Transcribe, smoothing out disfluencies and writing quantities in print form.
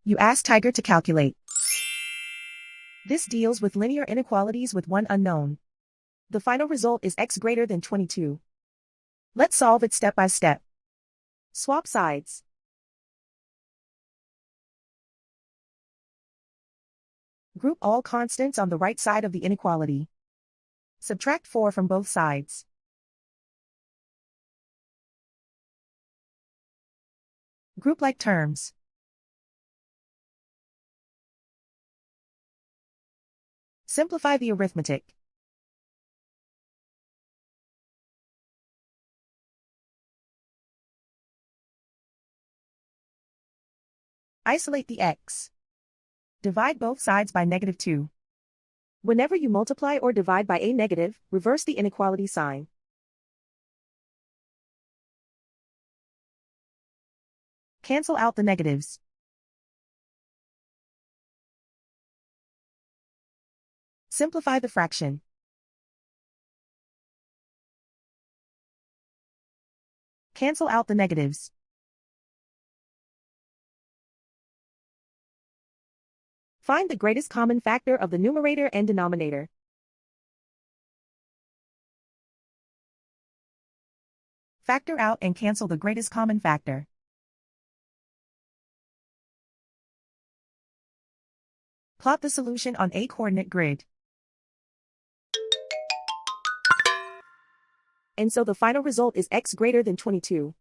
You ask Tiger to calculate. This deals with linear inequalities with one unknown. The final result is x greater than 22. Let's solve it step by step. Swap sides. Group all constants on the right side of the inequality. Subtract 4 from both sides. Group like terms. Simplify the arithmetic. Isolate the x. Divide both sides by -2. Whenever you multiply or divide by a negative, reverse the inequality sign. Cancel out the negatives. Simplify the fraction. Cancel out the negatives. Find the greatest common factor of the numerator and denominator. Factor out and cancel the greatest common factor. Plot the solution on a coordinate grid. And so the final result is x greater than 22.